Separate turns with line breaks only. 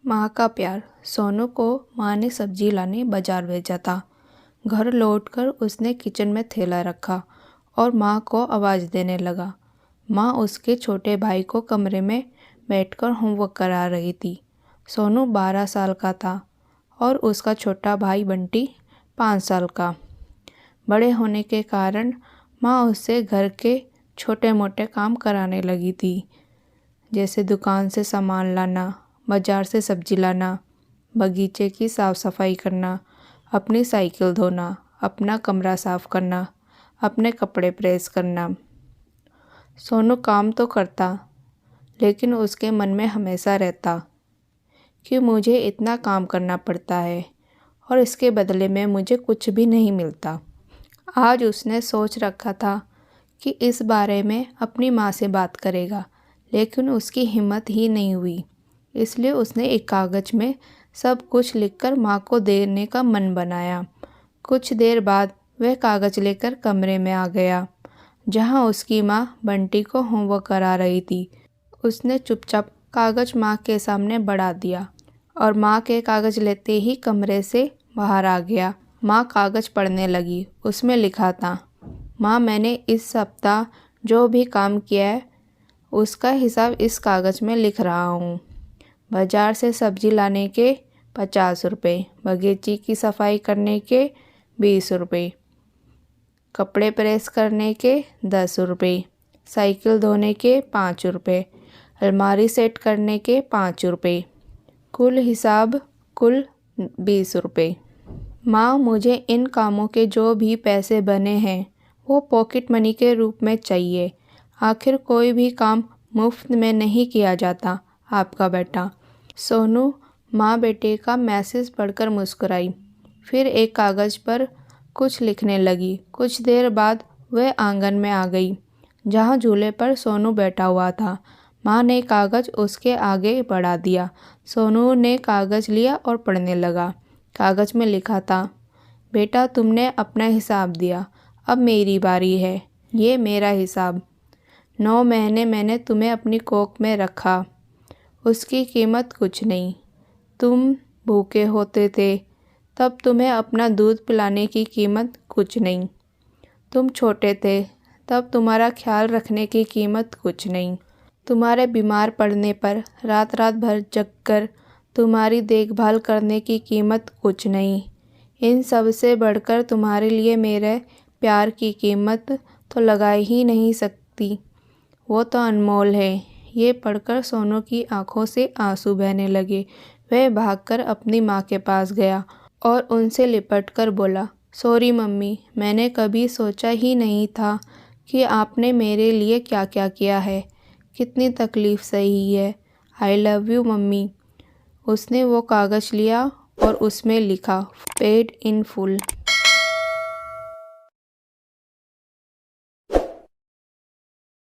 माँ का प्यार। सोनू को माँ ने सब्जी लाने बाजार भेजा था। घर लौटकर उसने किचन में थैला रखा और माँ को आवाज़ देने लगा। माँ उसके छोटे भाई को कमरे में बैठकर होमवर्क करा रही थी। सोनू 12 साल का था और उसका छोटा भाई बंटी 5 साल का। बड़े होने के कारण माँ उससे घर के छोटे मोटे काम कराने लगी थी, जैसे दुकान से सामान लाना, बाजार से सब्जी लाना, बगीचे की साफ़ सफाई करना, अपनी साइकिल धोना, अपना कमरा साफ़ करना, अपने कपड़े प्रेस करना। सोनू काम तो करता, लेकिन उसके मन में हमेशा रहता कि मुझे इतना काम करना पड़ता है और इसके बदले में मुझे कुछ भी नहीं मिलता। आज उसने सोच रखा था कि इस बारे में अपनी माँ से बात करेगा, लेकिन उसकी हिम्मत ही नहीं हुई। इसलिए उसने एक कागज़ में सब कुछ लिखकर माँ को देने का मन बनाया। कुछ देर बाद वह कागज़ लेकर कमरे में आ गया, जहाँ उसकी माँ बंटी को होमवर्क करा रही थी। उसने चुपचाप कागज़ माँ के सामने बढ़ा दिया और माँ के कागज़ लेते ही कमरे से बाहर आ गया। माँ कागज़ पढ़ने लगी। उसमें लिखा था, माँ, मैंने इस सप्ताह जो भी काम किया है उसका हिसाब इस कागज़ में लिख रहा हूँ। बाज़ार से सब्ज़ी लाने के 50 रुपये, बगीचे की सफाई करने के 20 रुपये, कपड़े प्रेस करने के 10 रुपये, साइकिल धोने के 5 रुपये, अलमारी सेट करने के 5 रुपये, कुल हिसाब कुल 20 रुपये। माँ, मुझे इन कामों के जो भी पैसे बने हैं वो पॉकेट मनी के रूप में चाहिए। आखिर कोई भी काम मुफ्त में नहीं किया जाता। आपका बेटा। सोनू माँ बेटे का मैसेज पढ़कर मुस्कुराई, फिर एक कागज़ पर कुछ लिखने लगी। कुछ देर बाद वह आंगन में आ गई, जहाँ झूले पर सोनू बैठा हुआ था। माँ ने कागज़ उसके आगे बढ़ा दिया। सोनू ने कागज़ लिया और पढ़ने लगा। कागज़ में लिखा था, बेटा, तुमने अपना हिसाब दिया, अब मेरी बारी है। ये मेरा हिसाब। 9 महीने मैंने तुम्हें अपनी कोख में रखा, उसकी कीमत कुछ नहीं। तुम भूखे होते थे तब तुम्हें अपना दूध पिलाने की कीमत कुछ नहीं। तुम छोटे थे तब तुम्हारा ख्याल रखने की कीमत कुछ नहीं। तुम्हारे बीमार पड़ने पर रात रात भर जगकर तुम्हारी देखभाल करने की कीमत कुछ नहीं। इन सब से बढ़कर तुम्हारे लिए मेरे प्यार की कीमत तो लगा ही नहीं सकती। वो तो अनमोल है। ये पढ़कर सोनू की आंखों से आंसू बहने लगे। वह भागकर अपनी माँ के पास गया और उनसे लिपटकर बोला, सॉरी मम्मी, मैंने कभी सोचा ही नहीं था कि आपने मेरे लिए क्या क्या किया है, कितनी तकलीफ़ सही है। I love you mummy. उसने वो कागज़ लिया और उसमें लिखा, पेड इन फुल।